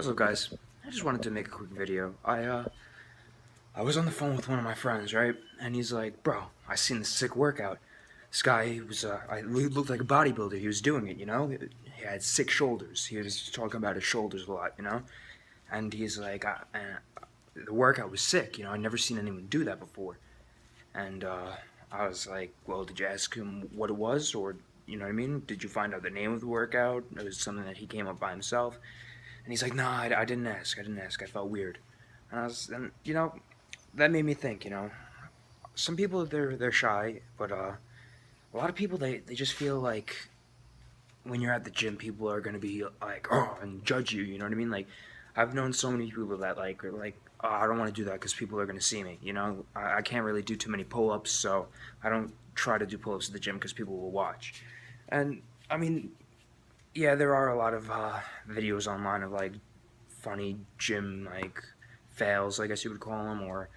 What's up, guys? I just wanted to make a quick video. I was on the phone with one of my friends, right? And he's like, "Bro, I seen this sick workout. This guy he was, he looked like a bodybuilder. He was doing it, you know. He had sick shoulders. He was talking about his shoulders a lot, you know. And he's like, the workout was sick, you know. I'd never seen anyone do that before. And I was like, well, did you ask him what it was, or you know what I mean? Did you find out the name of the workout? It was something that he came up by himself." And he's like, "No, I didn't ask. I didn't ask. I felt weird." And you know, that made me think. You know, some people they're shy, but a lot of people they just feel like when you're at the gym, people are gonna be like, oh, and judge you. You know what I mean? Like, I've known so many people that like are like, oh, I don't want to do that because people are gonna see me. You know, I can't really do too many pull-ups, so I don't try to do pull-ups at the gym because people will watch. And I mean, yeah, there are a lot of videos online of like funny gym like fails, I guess you would call them, or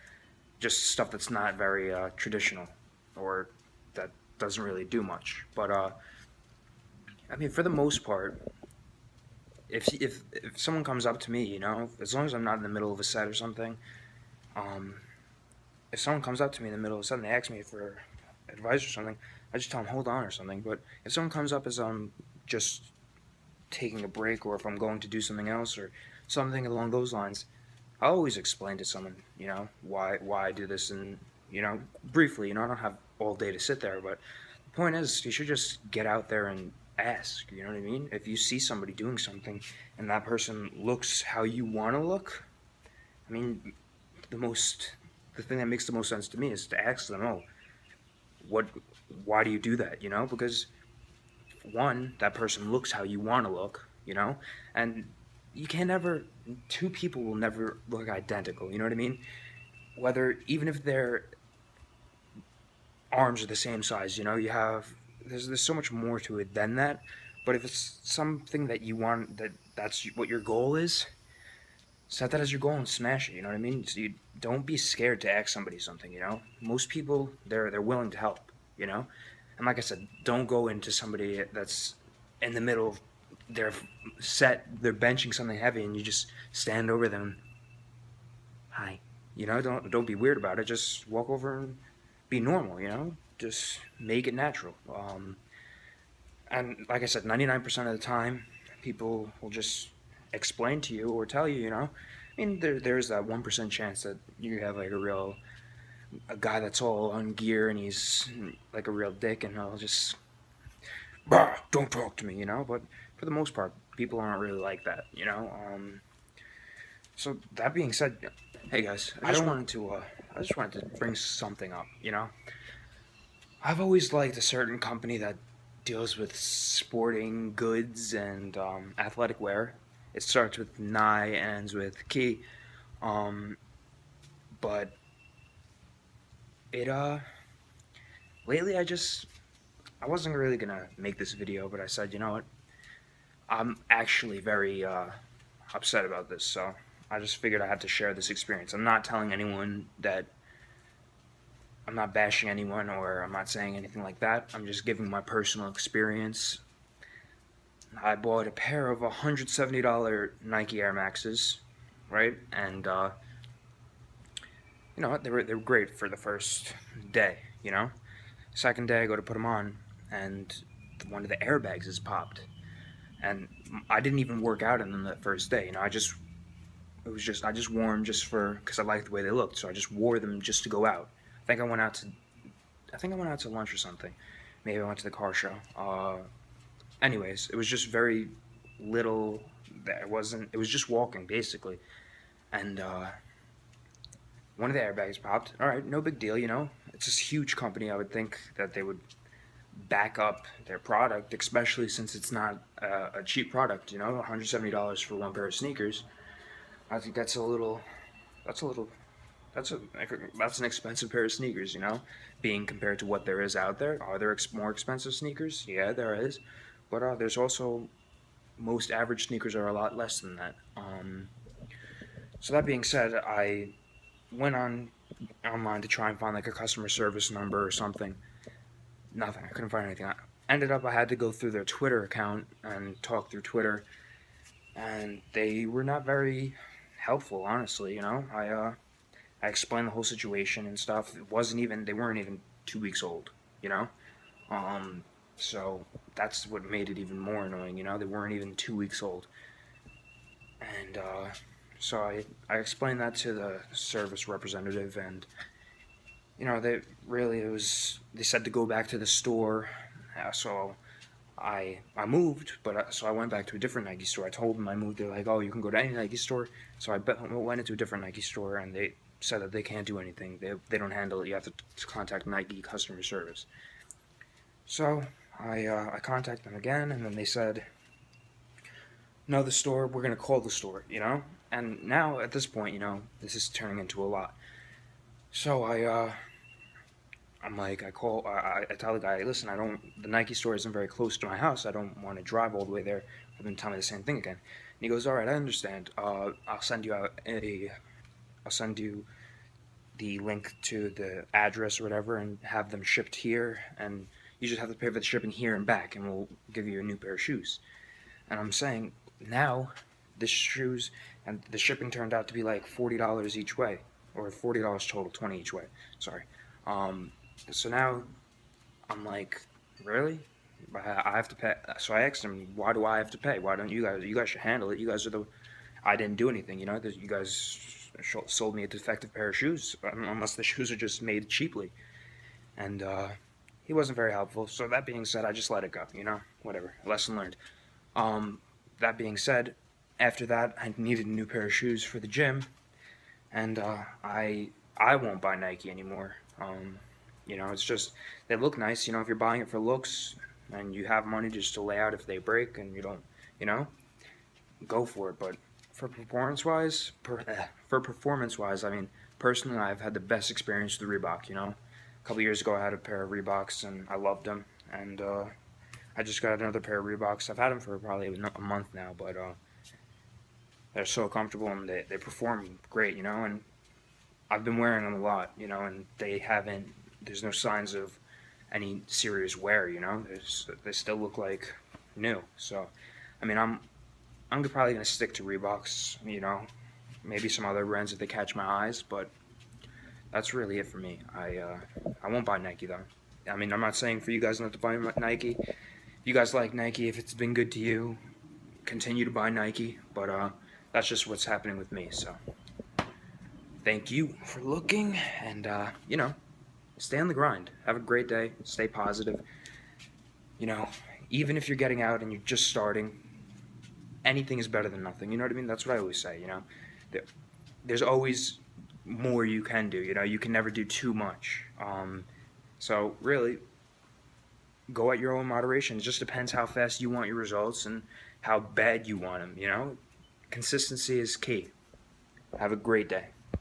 just stuff that's not very traditional, or that doesn't really do much. But I mean, for the most part, if someone comes up to me, you know, as long as I'm not in the middle of a set or something, um, if someone comes up to me in the middle of a set and they ask me for advice or something, I just tell them hold on or something. But if someone comes up as just taking a break, or if I'm going to do something else or something along those lines, I always explain to someone, you know, why I do this, and you know, briefly. You know, I don't have all day to sit there, but the point is, you should just get out there and ask. You know what I mean? If you see somebody doing something and that person looks how you want to look, I mean, the thing that makes the most sense to me is to ask them, oh, what, why do you do that? You know, because one, that person looks how you want to look, you know, and you can never, two people will never look identical, you know what I mean? Whether, even if their arms are the same size, you know, there's so much more to it than that. But if it's something that you want, that's what your goal is, set that as your goal and smash it, you know what I mean? So you don't be scared to ask somebody something, you know? Most people, they're willing to help, you know? And like I said, don't go into somebody that's in the middle of their set, they're benching something heavy, and you just stand over them. Hi. You know, don't be weird about it. Just walk over and be normal, you know? Just make it natural. And like I said, 99% of the time, people will just explain to you or tell you, you know? I mean, there's that 1% chance that you have like a guy that's all on gear and he's like a real dick, and he'll just, bah, don't talk to me, you know? But for the most part, people aren't really like that, you know? So that being said, hey guys, I just wanted to bring something up, you know? I've always liked a certain company that deals with sporting goods and athletic wear. It starts with Nye, ends with Key. Um, but it lately I wasn't really gonna make this video, but I said, you know what? I'm actually very upset about this, so I just figured I had to share this experience. I'm not telling anyone that, I'm not bashing anyone, or I'm not saying anything like that. I'm just giving my personal experience. I bought a pair of $170 Nike Air Maxes, right? And you know what? They were great for the first day. You know, second day I go to put them on, and one of the airbags is popped, and I didn't even work out in them that first day. You know, I just wore them just because I liked the way they looked, so I just wore them just to go out. I think I went out to lunch or something. Maybe I went to the car show. Anyways, it was just very little. That wasn't. It was just walking basically, and one of the airbags popped. All right, no big deal. You know, it's this huge company. I would think that they would back up their product, especially since it's not a cheap product. You know, $170 for one pair of sneakers. I think that's a little. That's a little. That's an expensive pair of sneakers, you know, being compared to what there is out there. Are there more expensive sneakers? Yeah, there is, but there's also, most average sneakers are a lot less than that. So that being said, I went online to try and find like a customer service number or something. Nothing. I couldn't find anything. Ended up I had to go through their Twitter account and talk through Twitter, and they were not very helpful, honestly. I explained the whole situation and stuff. They weren't even 2 weeks old, you know. Um, so that's what made it even more annoying. They weren't even 2 weeks old, and so I explained that to the service representative, and they said to go back to the store. So I moved, so I went back to a different Nike store. I told them I moved. They're like, "Oh, you can go to any Nike store." So went into a different Nike store, and they said that they can't do anything. They don't handle it. You have to contact Nike customer service. So I contacted them again, and then they said, "No, the store. We're gonna call the store." And now at this point, this is turning into a lot. So I tell the guy, listen, the Nike store isn't very close to my house. I don't want to drive all the way there for them to tell me the same thing again. And he goes, all right, I understand. I'll send you the link to the address or whatever, and have them shipped here, and you just have to pay for the shipping here and back, and we'll give you a new pair of shoes. And I'm saying, now, the shoes and the shipping turned out to be like $40 each way, or $40 total, 20 each way. Sorry. So now I'm like, really? I have to pay. So I asked him, why do I have to pay? Why don't you guys? You guys should handle it. You guys are I didn't do anything. You guys sold me a defective pair of shoes, unless the shoes are just made cheaply. And he wasn't very helpful. So that being said, I just let it go. Whatever. Lesson learned. That being said, after that, I needed a new pair of shoes for the gym, and I won't buy Nike anymore. It's just, they look nice. If you're buying it for looks and you have money just to lay out if they break and you don't, go for it. But for performance-wise, I mean, personally, I've had the best experience with the Reebok. A couple years ago, I had a pair of Reeboks and I loved them, and I just got another pair of Reeboks. I've had them for probably a month now, but they're so comfortable and they perform great, and I've been wearing them a lot, and there's no signs of any serious wear, they still look like new. So, I mean, I'm probably going to stick to Reeboks, maybe some other brands if they catch my eyes, but that's really it for me. I won't buy Nike, though. I mean, I'm not saying for you guys not to buy Nike. If you guys like Nike, if it's been good to you, continue to buy Nike, but that's just what's happening with me, so thank you for looking, and stay on the grind. Have a great day. Stay positive. Even if you're getting out and you're just starting, anything is better than nothing. You know what I mean? That's what I always say. There's always more you can do. You can never do too much. So really, go at your own moderation. It just depends how fast you want your results and how bad you want them. Consistency is key. Have a great day.